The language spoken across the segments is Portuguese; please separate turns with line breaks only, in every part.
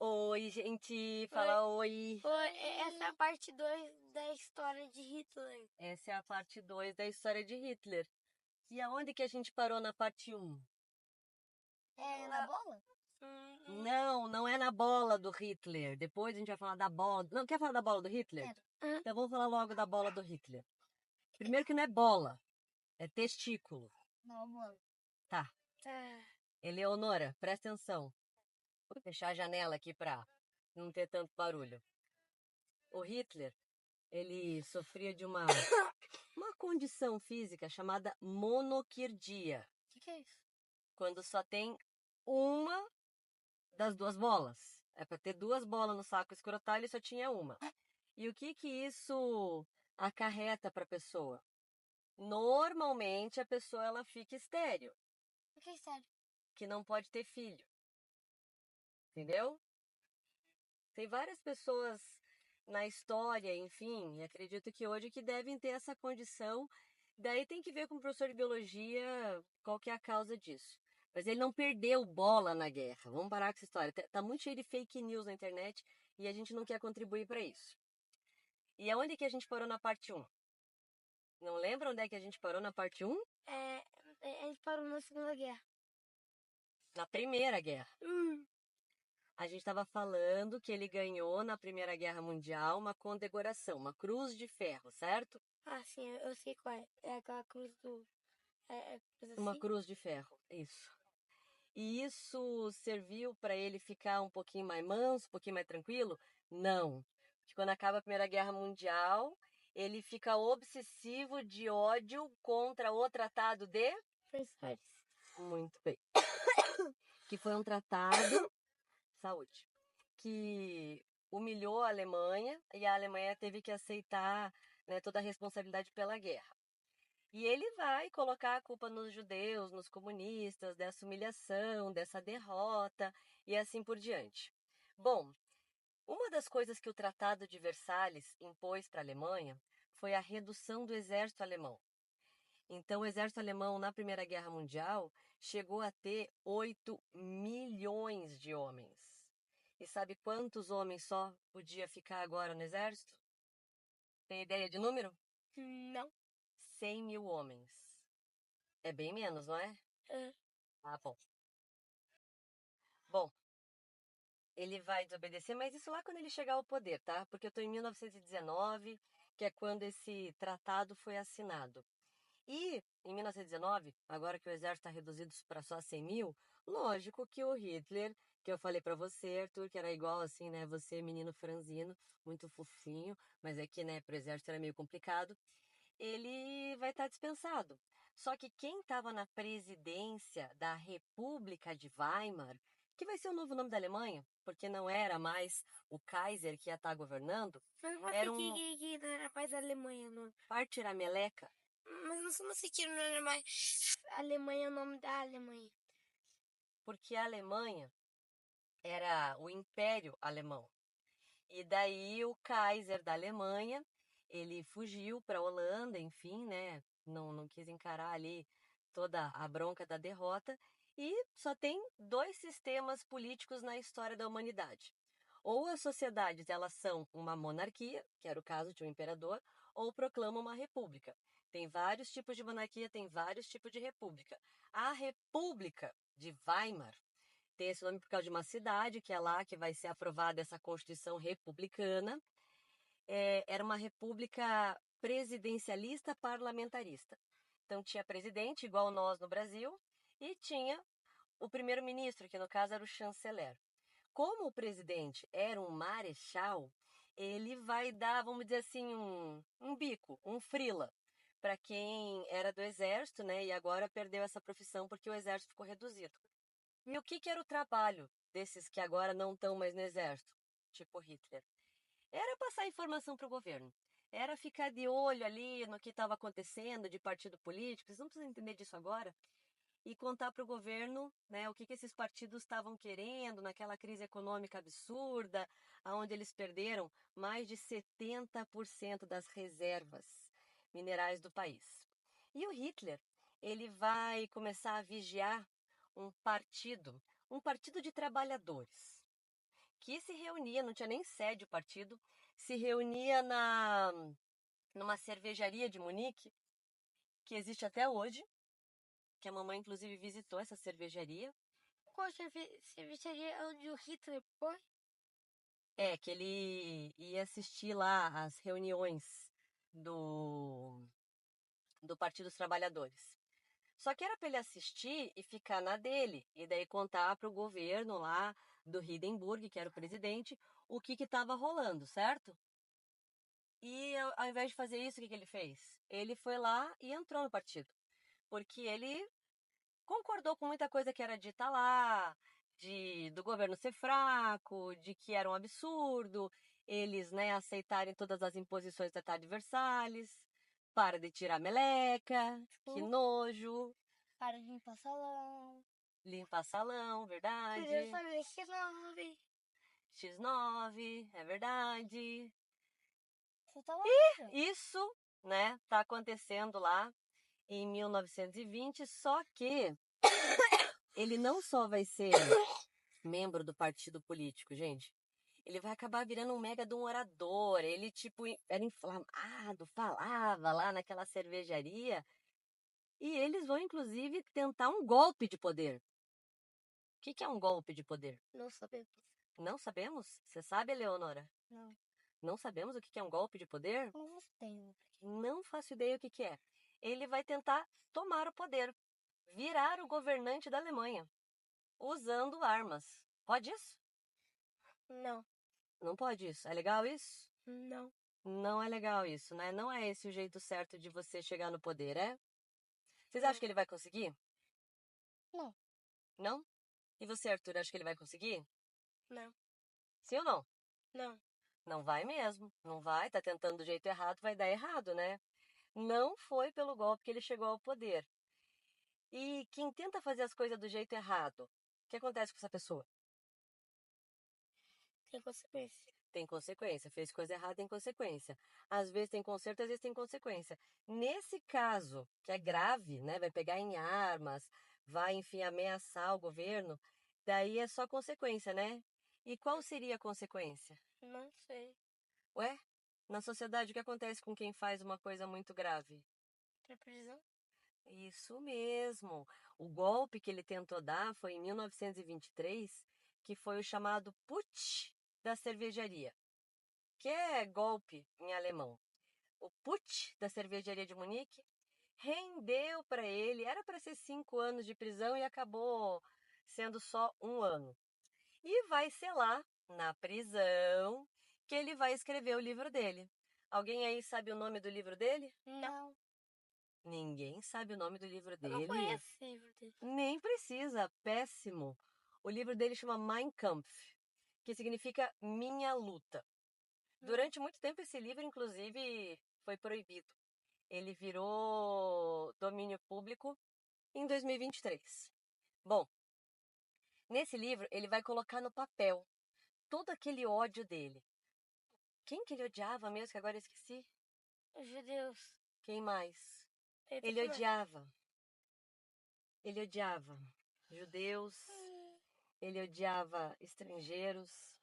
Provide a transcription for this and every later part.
Oi, gente,
Oi,
fala oi.
essa é a parte 2 da história de Hitler.
Essa é a parte 2 da história de Hitler. E aonde que a gente parou na parte um?
É na bola?
Não, não é na bola do Hitler. Depois a gente vai falar da bola. Não, quer falar da bola do Hitler?
Quero.
Então vamos falar logo da bola do Hitler. Primeiro que não é bola, é testículo.
Não, bola.
Tá.
Tá.
Eleonora, presta atenção. Vou fechar a janela aqui pra não ter tanto barulho. O Hitler, ele sofria de uma condição física chamada monoquirdia,
O que é isso?
quando só tem uma das duas bolas. É para ter duas bolas no saco escrotal, ele só tinha uma. E o que que isso acarreta para a pessoa? Normalmente a pessoa ela fica estéril,
O que é sério?
que não pode ter filho, entendeu? Tem várias pessoas na história, enfim, e acredito que hoje que devem ter essa condição. Daí tem que ver com o professor de biologia qual que é a causa disso. Mas ele não perdeu bola na guerra. Vamos parar com essa história. Tá muito cheio de fake news na internet e a gente não quer contribuir para isso. E aonde que a gente parou na parte um? Não lembra onde é que a gente parou na parte um?
A gente parou na Segunda Guerra.
Na Primeira Guerra.
Hum.
A gente estava falando que ele ganhou na Primeira Guerra Mundial uma condecoração, uma cruz de ferro, certo?
Ah, sim, eu sei qual é. É aquela cruz do. Coisa
Uma
assim?
cruz de ferro, isso. E isso serviu para ele ficar um pouquinho mais manso, um pouquinho mais tranquilo? Não. Porque quando acaba a Primeira Guerra Mundial, ele fica obsessivo de ódio contra o Tratado de.
Versalhes.
Muito bem. Que foi um tratado, saúde, que humilhou a Alemanha e a Alemanha teve que aceitar, né, toda a responsabilidade pela guerra. E ele vai colocar a culpa nos judeus, nos comunistas, dessa humilhação, dessa derrota e assim por diante. Bom, uma das coisas que o Tratado de Versalhes impôs para a Alemanha foi a redução do exército alemão. Então, o exército alemão na Primeira Guerra Mundial chegou a ter 8 milhões de homens. E sabe quantos homens só podia ficar agora no exército? Tem ideia de número?
Não.
100 mil homens. É bem menos, não é?
Ah,
Ah, bom. Bom, ele vai desobedecer, mas isso lá quando ele chegar ao poder, tá? Porque eu estou em 1919, que é quando esse tratado foi assinado. E em 1919, agora que o exército está reduzido para só 100 mil, lógico que o Hitler, que eu falei para você, Arthur, que era igual assim, né? Você, menino franzino, muito fofinho, mas é que, né, para o exército era meio complicado, ele vai estar dispensado. Só que quem estava na presidência da República de Weimar, que vai ser o novo nome da Alemanha, porque não era mais o Kaiser que ia estar governando,
mas você
era um
que não era mais Alemanha, não.
Partir-a-Meleca,
Mas não sei se que não era mais Alemanha é o nome da Alemanha.
porque a Alemanha era o Império Alemão. E daí o Kaiser da Alemanha, ele fugiu para a Holanda, enfim, né? Não quis encarar ali toda a bronca da derrota. E só tem dois sistemas políticos na história da humanidade. Ou as sociedades elas são uma monarquia, que era o caso de um imperador, ou proclamam uma república. Tem vários tipos de monarquia, tem vários tipos de república. A República de Weimar tem esse nome por causa de uma cidade, que é lá que vai ser aprovada essa Constituição Republicana. Era uma república presidencialista parlamentarista. Então tinha presidente, igual nós no Brasil, e tinha o primeiro-ministro, que no caso era o chanceler. Como o presidente era um marechal, ele vai dar, vamos dizer assim, um bico, um frila, para quem era do exército, né? E agora perdeu essa profissão porque o exército ficou reduzido. E o que era o trabalho desses que agora não estão mais no exército, tipo Hitler? Era passar informação para o governo. Era ficar de olho ali no que estava acontecendo de partido político. Vocês não precisam entender disso agora. E contar para o governo, né, o que esses partidos estavam querendo naquela crise econômica absurda, onde eles perderam mais de 70% das reservas minerais do país. E o Hitler, ele vai começar a vigiar um partido de trabalhadores, que se reunia, não tinha nem sede o partido, se reunia numa cervejaria de Munique, que existe até hoje, que a mamãe inclusive visitou essa cervejaria.
Qual cervejaria onde o Hitler foi?
É, que ele ia assistir lá as reuniões do Partido dos Trabalhadores. Só que era para ele assistir e ficar na dele, e daí contar para o governo lá do Hindenburg, que era o presidente, o que estava rolando, certo? E ao invés de fazer isso, o que ele fez? Ele foi lá e entrou no partido, porque ele concordou com muita coisa que era dita lá, do governo ser fraco, de que era um absurdo, eles, né, aceitarem todas as imposições do Tratado de Versalhes, para de tirar meleca, que nojo,
Para de limpar salão.
limpar salão, verdade,
Queria saber que nome.
X9, é verdade.
Você tava
Isso, né, tá acontecendo lá em 1920, só que ele não só vai ser membro do partido político, gente. Ele vai acabar virando um mega de um orador. Ele, tipo, era inflamado, falava lá naquela cervejaria. E eles vão, inclusive, tentar um golpe de poder. O que é um golpe de poder?
Não sabemos.
Não sabemos? Você sabe, Eleonora?
Não.
Não sabemos o que é um golpe de poder?
Não tenho.
Não faço ideia o que é. Ele vai tentar tomar o poder, virar o governante da Alemanha, usando armas. Pode isso?
Não.
Não pode isso. É legal isso?
Não.
Não é legal isso, né? Não é esse o jeito certo de você chegar no poder, é? Vocês acham que ele vai conseguir?
Não.
Não? E você, Arthur, acha que ele vai conseguir?
Não.
Sim ou não?
Não.
Não vai mesmo. Não vai, tá tentando do jeito errado, vai dar errado, né? Não foi pelo golpe que ele chegou ao poder. E quem tenta fazer as coisas do jeito errado, o que acontece com essa pessoa?
Tem consequência.
Tem consequência. Fez coisa errada, tem consequência. Às vezes tem conserto, às vezes tem consequência. Nesse caso, que é grave, né? Vai pegar em armas, vai, enfim, ameaçar o governo, daí é só consequência, né? E qual seria a consequência?
Não sei.
Ué? Na sociedade, o que acontece com quem faz uma coisa muito grave?
Pra prisão?
Isso mesmo. O golpe que ele tentou dar foi em 1923, que foi o chamado Putsch da cervejaria, que é golpe em alemão. O Putsch da cervejaria de Munique rendeu para ele, era para ser 5 anos de prisão e acabou sendo só 1 ano. E vai ser lá, na prisão, que ele vai escrever o livro dele. Alguém aí sabe o nome do livro dele?
Não.
Ninguém sabe o nome do livro
Eu não
dele.
conheço esse livro dele.
Nem precisa, péssimo. O livro dele chama Mein Kampf, que significa Minha Luta. Durante muito tempo esse livro, inclusive, foi proibido. Ele virou domínio público em 2023. Bom, nesse livro ele vai colocar no papel todo aquele ódio dele. Quem que ele odiava mesmo, que agora eu esqueci?
Os judeus.
Quem mais?
Eita,
Ele
que mais?
odiava. Ele odiava judeus, ele odiava estrangeiros,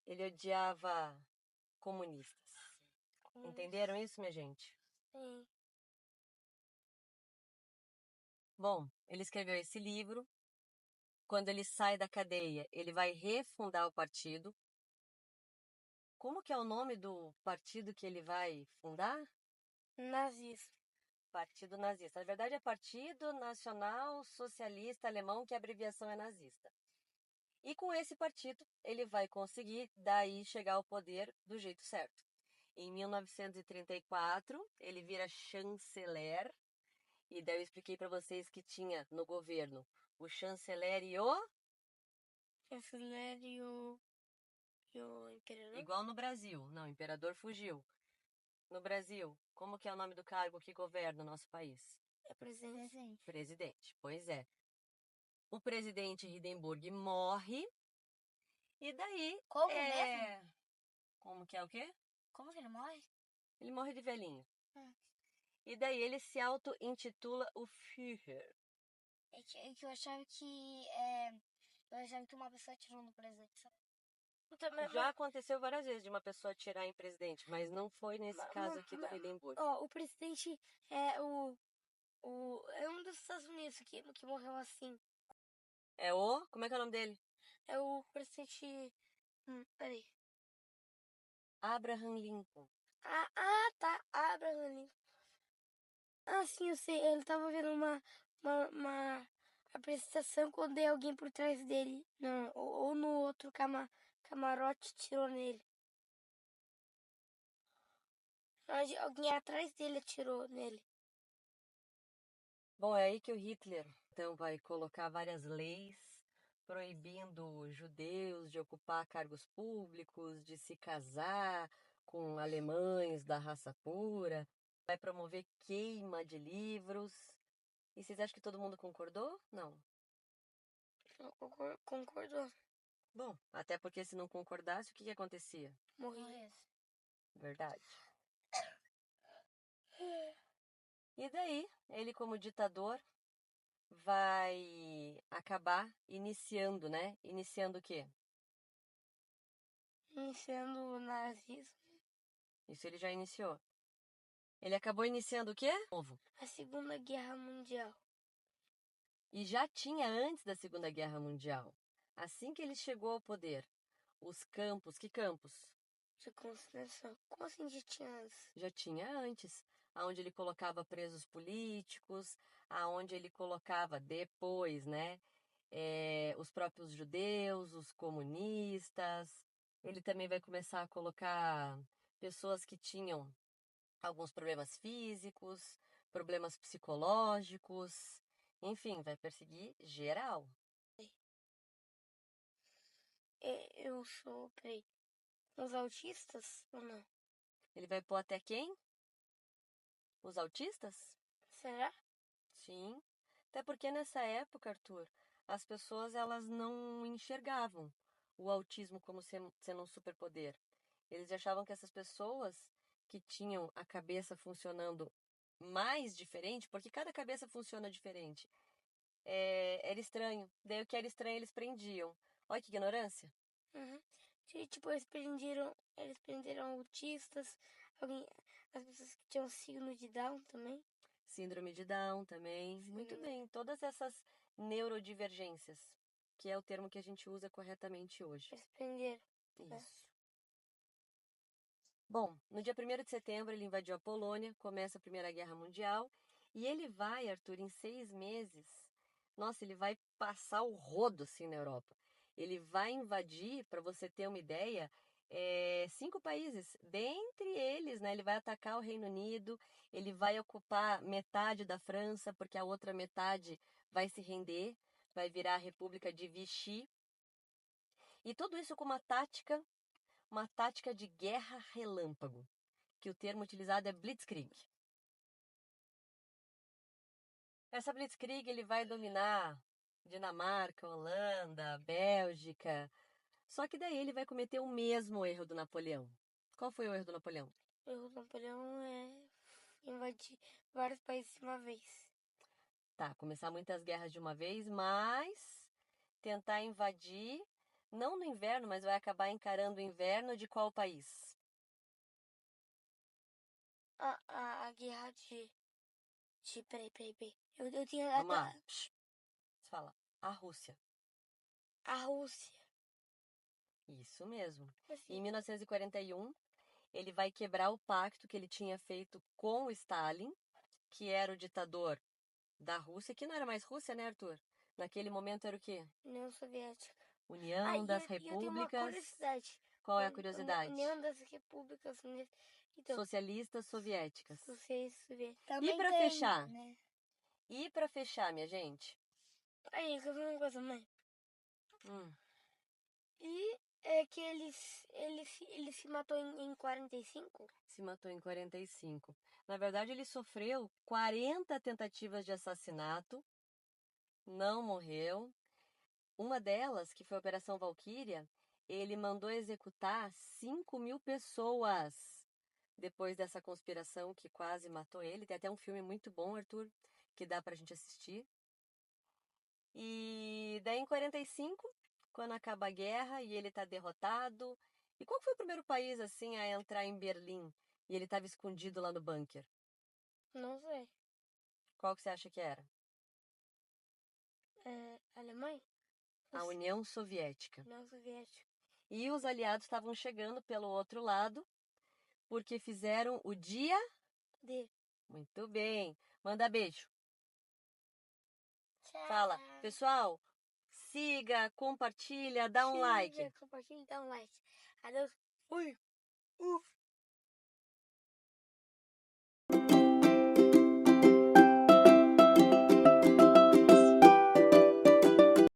ele odiava comunistas. Entenderam isso, minha gente?
Sim.
Bom, ele escreveu esse livro. Quando ele sai da cadeia, ele vai refundar o partido. Como que é o nome do partido que ele vai fundar?
Nazismo.
Partido Nazista. Na verdade, é Partido Nacional Socialista Alemão, que a abreviação é nazista. E com esse partido, ele vai conseguir daí chegar ao poder do jeito certo. Em 1934, ele vira chanceler. E daí eu expliquei para vocês que tinha no governo o chanceler e o...
Chanceler e o imperador.
Igual no Brasil. Não, o imperador fugiu. No Brasil, como que é o nome do cargo que governa o nosso país?
É presidente.
Presidente. Pois é. O presidente Hindenburg morre e daí
Como mesmo?
Como que é o quê?
Como que ele morre?
Ele morre de velhinho.
Hum.
E daí ele se auto-intitula o Führer.
É que eu achava que. Eu achava que uma pessoa tirou no presidente.
Já aconteceu várias vezes de uma pessoa atirar em presidente, mas não foi nesse caso aqui do Hindenburg.
Ó, o presidente é é um dos Estados Unidos que morreu assim.
Como é que é o nome dele?
É o presidente. Peraí.
Abraham Lincoln.
Tá. Abraham Lincoln. Ah, sim, eu sei. Ele tava vendo uma apresentação quando dei alguém por trás dele. Não, ou no outro camarote tirou nele. Alguém atrás dele atirou nele.
Bom, é aí que o Hitler então vai colocar várias leis proibindo judeus de ocupar cargos públicos, de se casar com alemães da raça pura, vai promover queima de livros. E vocês acham que todo mundo concordou? Não.
Concordou.
Bom, até porque se não concordasse, o que acontecia?
Morria.
Verdade. E daí, ele como ditador vai acabar iniciando, né? Iniciando o quê?
Iniciando o nazismo.
Isso ele já iniciou. Ele acabou iniciando o quê? Novo.
A Segunda Guerra Mundial.
E já tinha antes da Segunda Guerra Mundial. Assim que ele chegou ao poder, os campos, que campos?
De concentração. Como assim já tinha antes?
Já tinha antes, aonde ele colocava presos políticos, aonde ele colocava depois, né? Os próprios judeus, os comunistas. Ele também vai começar a colocar pessoas que tinham alguns problemas físicos, problemas psicológicos, enfim, vai perseguir geral.
Eu sou, peraí, os autistas ou não?
Ele vai pôr até quem? Os autistas?
Será?
Sim. Até porque nessa época, Arthur, as pessoas elas não enxergavam o autismo como sendo um superpoder. Eles achavam que essas pessoas que tinham a cabeça funcionando mais diferente, porque cada cabeça funciona diferente, era estranho. Daí o que era estranho eles prendiam. Olha que ignorância.
Uhum. Tipo, eles prenderam autistas, as pessoas que tinham signo de Down também.
Síndrome de Down também. Muito bem. Todas essas neurodivergências, que é o termo que a gente usa corretamente hoje.
Eles prenderam.
Isso. Bom, no dia 1º de setembro ele invadiu a Polônia, começa a Primeira Guerra Mundial, e ele vai, Arthur, em 6 meses, nossa, ele vai passar o rodo assim na Europa. Ele vai invadir, para você ter uma ideia, 5 países. Dentre eles, né, ele vai atacar o Reino Unido, ele vai ocupar metade da França, porque a outra metade vai se render, vai virar a República de Vichy. E tudo isso com uma tática de guerra relâmpago, que o termo utilizado é Blitzkrieg. Essa Blitzkrieg ele vai dominar Dinamarca, Holanda, Bélgica. Só que daí ele vai cometer o mesmo erro do Napoleão. Qual foi o erro do Napoleão?
O erro do Napoleão é invadir vários países de uma vez.
Tá, começar muitas guerras de uma vez, mas tentar invadir, não no inverno, mas vai acabar encarando o inverno de qual país?
A guerra peraí. Eu tinha.
Vamos lá. Você fala. A Rússia.
A Rússia.
Isso mesmo.
Assim,
Em 1941, ele vai quebrar o pacto que ele tinha feito com o Stalin, que era o ditador da Rússia, que não era mais Rússia, né, Arthur? Naquele momento era o quê?
União Soviética.
União das
E eu tenho uma
Repúblicas.
curiosidade.
Qual é a curiosidade?
União das Repúblicas Unidas. Então,
Socialistas soviéticas.
Socialistas Soviéticos.
E
Também
para
tem,
fechar?
né?
E para fechar, minha gente?
Aí, eu vi uma coisa, mãe.
Hum,
E é que ele se matou em 45?
Se matou em 45. Na verdade, ele sofreu 40 tentativas de assassinato, não morreu. Uma delas, que foi a Operação Valquíria, ele mandou executar 5.000 pessoas depois dessa conspiração que quase matou ele. Tem até um filme muito bom, Arthur, que dá pra gente assistir. E daí em 45, quando acaba a guerra e ele está derrotado. E qual foi o primeiro país assim a entrar em Berlim e ele estava escondido lá no bunker?
Não sei.
Qual que você acha que era?
Alemanha?
A União Soviética.
União Soviética.
E os aliados estavam chegando pelo outro lado porque fizeram o dia.
D.
Muito bem. Manda beijo.
Tchau.
Fala, pessoal, siga, compartilha, dá um like.
Compartilha, dá um like. Adeus. Fui.